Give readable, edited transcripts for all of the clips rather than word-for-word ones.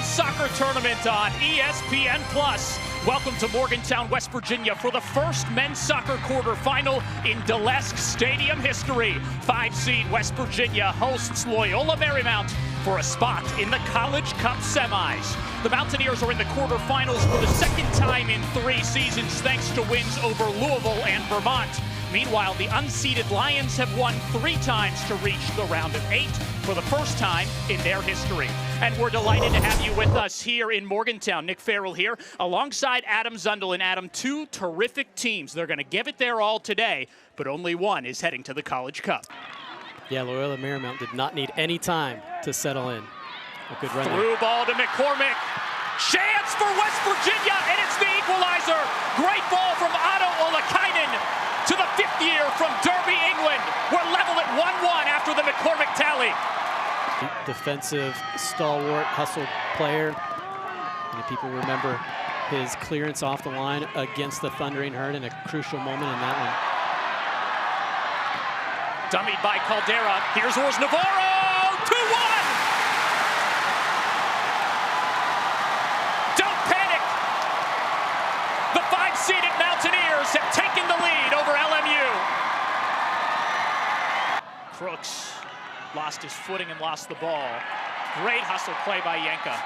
soccer tournament on ESPN+. Welcome to Morgantown, West Virginia for the first men's soccer quarterfinal in Delesk Stadium history. 5-seed West Virginia hosts Loyola Marymount for a spot in the College Cup semis. The Mountaineers are in the quarterfinals for the second time in 3 seasons thanks to wins over Louisville and Vermont. Meanwhile, the unseeded Lions have won 3 times to reach the round of 8 for the first time in their history. And we're delighted to have you with us here in Morgantown. Nick Farrell here, alongside Adam Zundel. And Adam, 2 terrific teams. They're going to give it their all today, but only one is heading to the College Cup. Yeah, Loyola Marymount did not need any time to settle in. A good run. Through ball to McCormick. Chance for West Virginia, and it's the equalizer. Great ball from Otto Olakainen to the 5th year from Derby, England. We're level at 1-1 after the McCormick tally. Defensive, stalwart, hustle player. And people remember his clearance off the line against the Thundering Herd in a crucial moment in that one. Dummied by Caldera. Here's Urs Navarro. 2-1. Don't panic. The 5-seeded Mountaineers have taken the lead over LMU. Crooks lost his footing and lost the ball. Great hustle play by Yanka.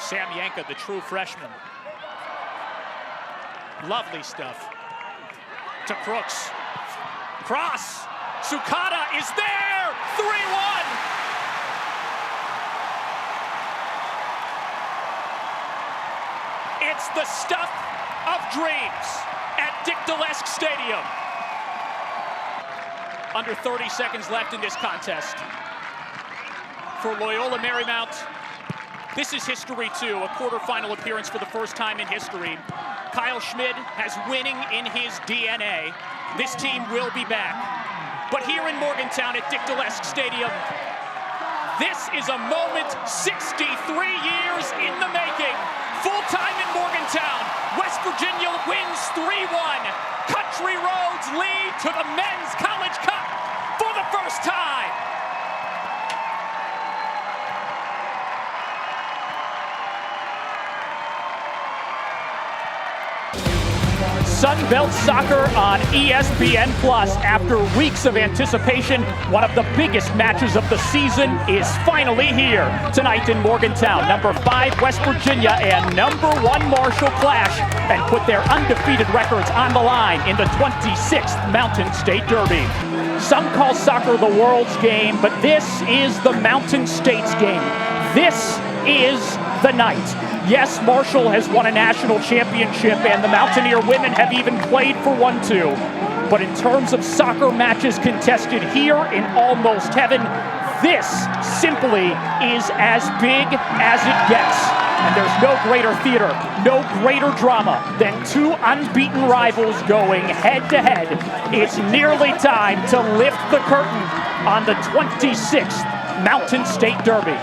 Sam Yanka, the true freshman. Lovely stuff. To Crooks. Cross. Sukata is there. 3-1. It's the stuff of dreams at Dick Delesk Stadium. Under 30 seconds left in this contest. For Loyola Marymount, this is history too, a quarterfinal appearance for the first time in history. Kyle Schmid has winning in his DNA. This team will be back. But here in Morgantown at Dick Delesk Stadium, this is a moment 63 years in the making. Full time in Morgantown, West Virginia wins 3-1. Country Roads lead to the Men's College Cup for the first time. Sunbelt Soccer on ESPN+. After weeks of anticipation, one of the biggest matches of the season is finally here. Tonight in Morgantown, number 5 West Virginia and number 1 Marshall clash and put their undefeated records on the line in the 26th Mountain State Derby. Some call soccer the world's game, but this is the Mountain State's game. This is the night. Yes, Marshall has won a national championship, and the Mountaineer women have even played for one too. But in terms of soccer matches contested here in almost heaven, this simply is as big as it gets. And there's no greater theater, no greater drama than 2 unbeaten rivals going head-to-head. It's nearly time to lift the curtain on the 26th Mountain State Derby.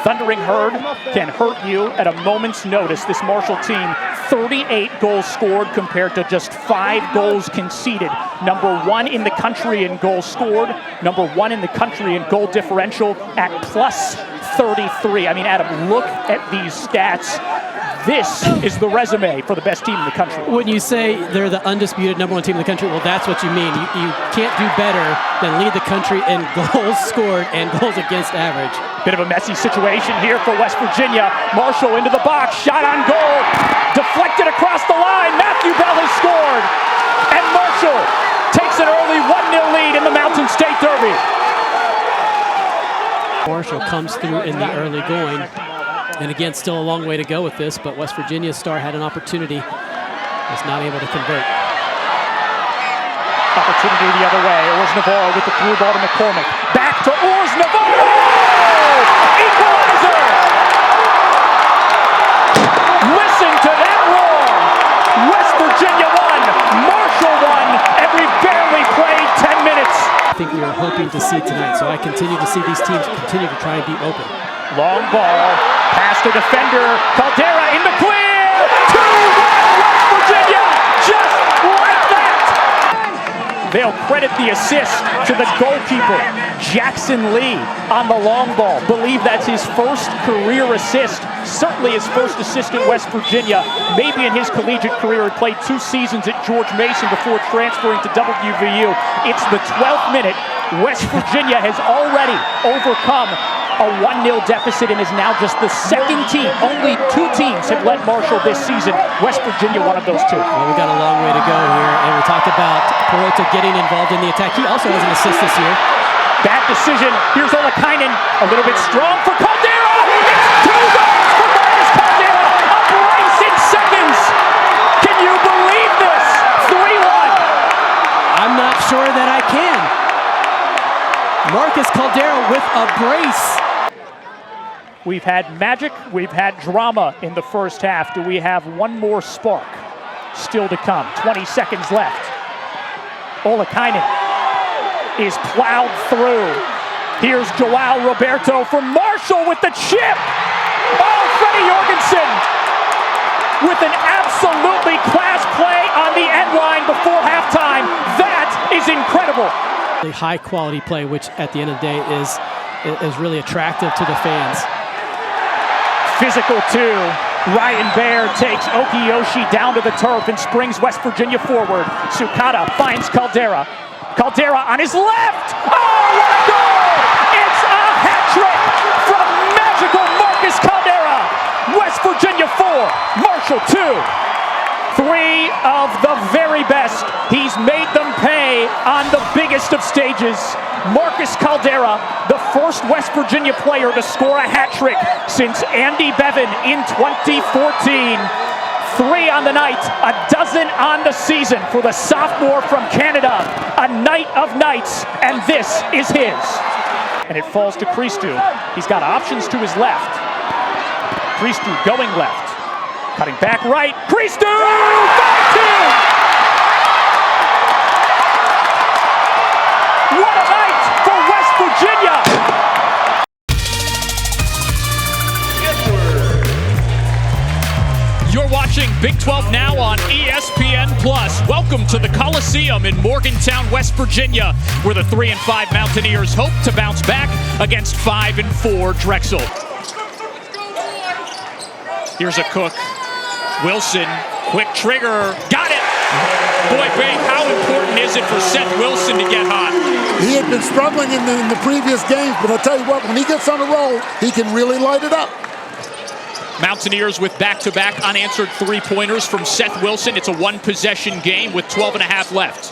Thundering Herd can hurt you at a moment's notice. This Marshall team, 38 goals scored compared to just 5 goals conceded. Number 1 in the country in goals scored, number 1 in the country in goal differential at plus 33. I mean, Adam, look at these stats. This is the resume for the best team in the country. When you say they're the undisputed number 1 team in the country, well, that's what you mean. You can't do better than lead the country in goals scored and goals against average. Bit of a messy situation here for West Virginia. Marshall into the box, shot on goal, deflected across the line. Matthew Bell has scored, and Marshall takes an early 1-0 lead in the Mountain State Derby. Marshall comes through in the early going. And again, still a long way to go with this, but West Virginia's star had an opportunity, was not able to convert. Opportunity the other way. Urs Navarro with the through ball to McCormick. Back to Urs Navarro! Equalizer! Listen to that roar! West Virginia won, Marshall won, and we barely played 10 minutes. I think we were hoping to see tonight, so I continue to see these teams continue to try and be open. Long ball, past the defender, Caldera in the clear! 2-1 West Virginia! Just like that! They'll credit the assist to the goalkeeper, Jackson Lee, on the long ball. Believe that's his first career assist, certainly his first assist at West Virginia. Maybe in his collegiate career, he played 2 seasons at George Mason before transferring to WVU. It's the 12th minute. West Virginia has already overcome a 1-0 deficit and is now just the second team. Only 2 teams have led Marshall this season. West Virginia, one of those 2. Well, we got a long way to go here, and we talked about Peralta getting involved in the attack. He also has an assist this year. Bad decision. Here's Olakainen, a little bit strong for Caldera. It's 2 goals for Marcus Caldera. A brace in seconds. Can you believe this? 3-1. I'm not sure that I can. Marcus Caldera with a brace. We've had magic, we've had drama in the first half. Do we have one more spark still to come? 20 seconds left. Olakainen is plowed through. Here's Joao Roberto from Marshall with the chip. Oh, Freddie Jorgensen with an absolutely class play on the end line before halftime. That is incredible. The high quality play, which at the end of the day is really attractive to the fans. Physical 2. Ryan Baer takes Okiyoshi down to the turf and springs West Virginia forward. Sukata finds Caldera. Caldera on his left. Oh, what a goal! It's a hat trick from magical Marcus Caldera. West Virginia 4, Marshall 2. 3 of the very best. He's made them pay on the biggest of stages. Marcus Caldera, the first West Virginia player to score a hat trick since Andy Bevan in 2014. 3 on the night, a dozen on the season for the sophomore from Canada. A night of nights, and this is his. And it falls to Christou. He's got options to his left. Christou going left. Cutting back right. Christou! 5-2! What a night for West Virginia! You're watching Big 12 Now on ESPN+. Welcome to the Coliseum in Morgantown, West Virginia, where the 3-5 Mountaineers hope to bounce back against 5-4 Drexel. Here's a Cook. Wilson, quick trigger, got it! Boy, Babe, how important is it for Seth Wilson to get hot? He had been struggling in the previous games, but I'll tell you what, when he gets on a roll, he can really light it up. Mountaineers with back-to-back unanswered 3-pointers from Seth Wilson. It's a 1-possession game with 12.5 left.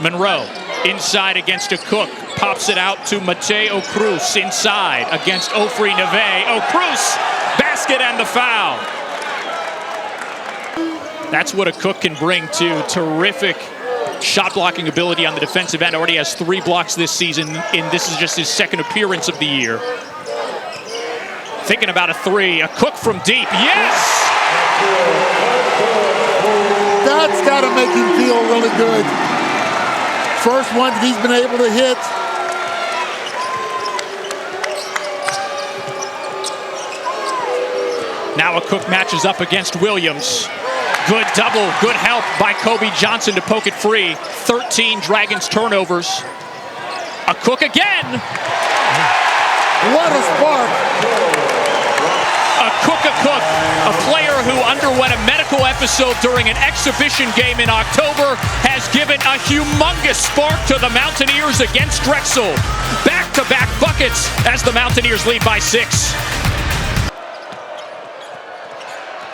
Monroe inside against a Cook. Pops it out to Mateo Cruz inside against Ofri Neve. Oh, Cruz, basket and the foul. That's what a Cook can bring to terrific shot blocking ability on the defensive end. Already has 3 blocks this season, and this is just his 2nd appearance of the year. Thinking about a 3, a Cook from deep, yes! That's got to make him feel really good. First one that he's been able to hit. Now a Cook matches up against Williams. Good double, good help by Kobe Johnson to poke it free. 13 Dragons turnovers. A Cook again. What a spark. A Cook, a player who underwent a medical episode during an exhibition game in October, has given a humongous spark to the Mountaineers against Drexel. Back-to-back buckets as the Mountaineers lead by 6.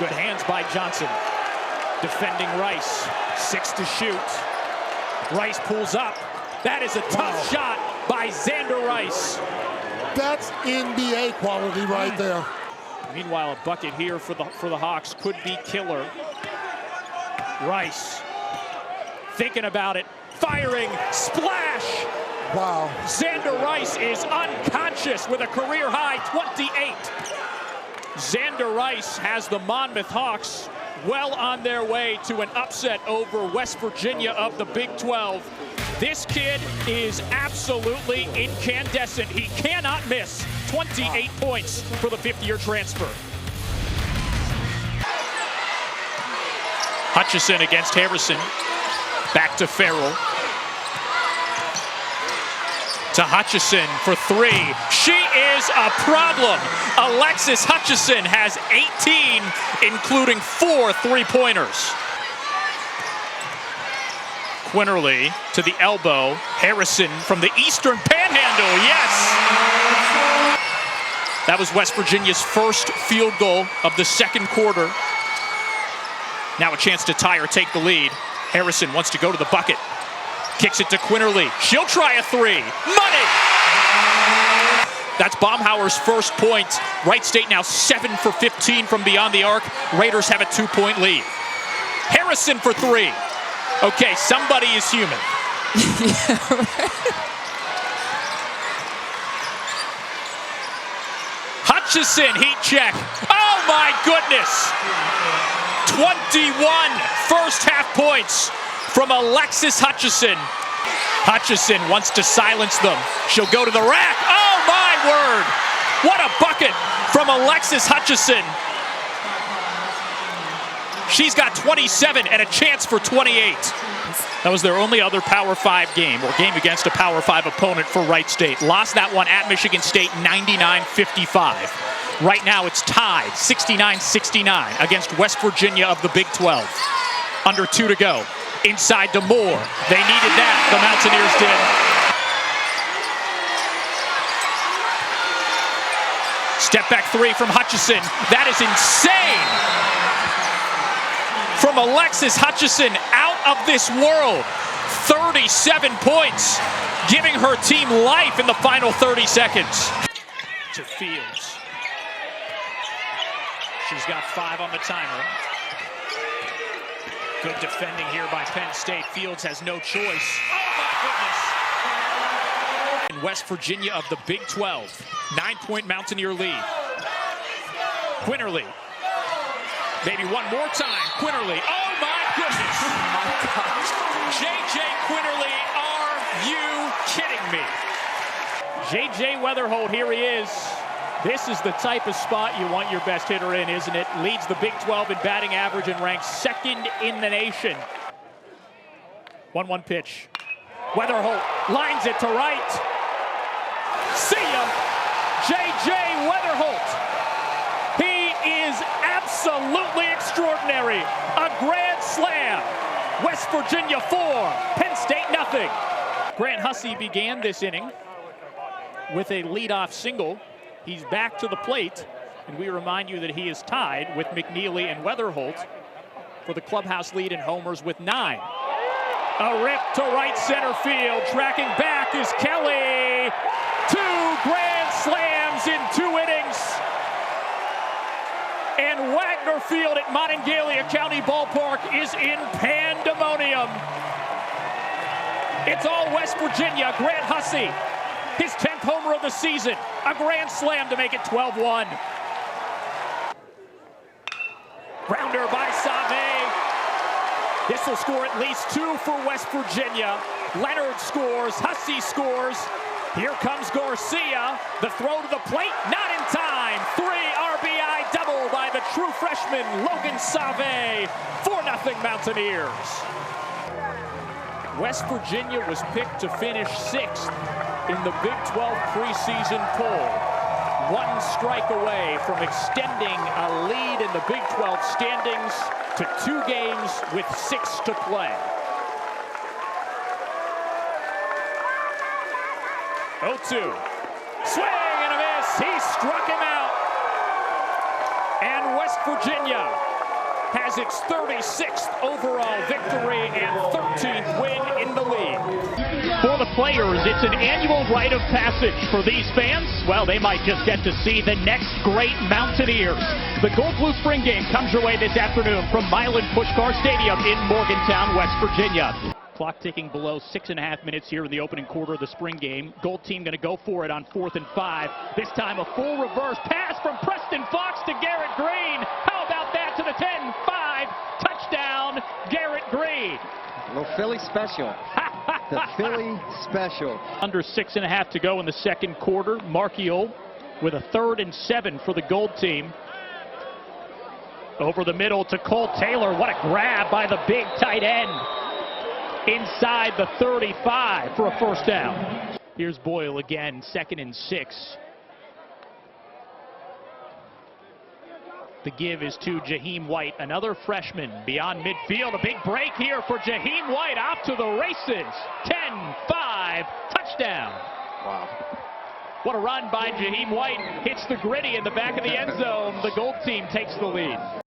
Good hands by Johnson. Defending Rice, 6 to shoot. Rice pulls up. That is a tough shot by Xander Rice. That's NBA quality right there. Meanwhile, a bucket here for the Hawks could be killer. Rice thinking about it, firing, splash. Wow. Xander Rice is unconscious with a career-high 28. Xander Rice has the Monmouth Hawks well on their way to an upset over West Virginia of the Big 12. This kid is absolutely incandescent. He cannot miss. 28 points for the 5th-year transfer. Hutchison against Harrison. Back to Farrell. to Hutchison for three. She is a problem. Alexis Hutchison has 18, including 4 3-pointers. Quinterly to the elbow. Harrison from the Eastern Panhandle, yes! That was West Virginia's first field goal of the second quarter. Now a chance to tie or take the lead. Harrison wants to go to the bucket. Kicks it to Quinterly. She'll try a three. Money! That's Baumhauer's first point. Wright State now 7 for 15 from beyond the arc. Raiders have a 2-point lead. Harrison for three. Okay, somebody is human. Yeah, right. Hutchison, heat check. Oh my goodness! 21 first half points from Alexis Hutchison. Hutchison wants to silence them. She'll go to the rack. Oh my word! What a bucket from Alexis Hutchison. She's got 27 and a chance for 28. That was their only other Power 5 game, or game against a Power 5 opponent for Wright State. Lost that one at Michigan State 99-55. Right now it's tied 69-69 against West Virginia of the Big 12. Under 2 to go. Inside to Moore. They needed that, the Mountaineers did. Step back three from Hutchison. That is insane. From Alexis Hutchison, out of this world. 37 points, giving her team life in the final 30 seconds. To Fields. She's got 5 on the timer. Good defending here by Penn State. Fields has no choice. Oh my goodness. In West Virginia of the Big 12. 9-point Mountaineer lead. Quinterly. Maybe one more time. Quinterly. Oh my goodness. Oh my gosh. J.J. Quinterly, are you kidding me? J.J. Weatherholt, here he is. This is the type of spot you want your best hitter in, isn't it? Leads the Big 12 in batting average and ranks 2nd in the nation. 1-1 pitch. Weatherholt lines it to right. See ya, J.J. Weatherholt. He is absolutely extraordinary. A grand slam. West Virginia 4, Penn State nothing. Grant Hussey began this inning with a leadoff single. He's back to the plate, and we remind you that he is tied with McNeely and Weatherholt for the clubhouse lead in homers with 9. A rip to right center field. Tracking back is Kelly. 2 grand slams in 2 innings. And Wagner Field at Monongalia County Ballpark is in pandemonium. It's all West Virginia. Grant Hussey, his 10th homer of the season. A grand slam to make it 12-1. Grounder by Save. This will score at least 2 for West Virginia. Leonard scores. Hussey scores. Here comes Garcia. The throw to the plate, not in time. 3 RBI double by the true freshman, Logan Save. 4-0 Mountaineers. West Virginia was picked to finish 6th in the Big 12 preseason poll. 1 strike away from extending a lead in the Big 12 standings to 2 games with 6 to play. 0-2. Swing and a miss. He struck him out. And West Virginia has its 36th overall victory and 13th win in the league. For the players, it's an annual rite of passage. For these fans, well, they might just get to see the next great Mountaineers. The Gold Blue Spring Game comes your way this afternoon from Milan Pushkar Stadium in Morgantown, West Virginia. Clock ticking below 6.5 minutes here in the opening quarter of the spring game. Gold team going to go for it on 4th and 5. This time a full reverse pass from Preston Fox to Garrett Green. How about that to the 10-5 touchdown, Garrett Green. A little Philly special. The Philly special. Under 6.5 to go in the second quarter. Marchiol with a 3rd and 7 for the Gold team. Over the middle to Cole Taylor. What a grab by the big tight end. Inside the 35 for a first down. Here's Boyle again, 2nd and 6. The give is to Jaheim White, another freshman beyond midfield. A big break here for Jaheim White, off to the races. 10-5, touchdown. Wow. What a run by Jaheim White. Hits the gritty in the back of the end zone. The gold team takes the lead.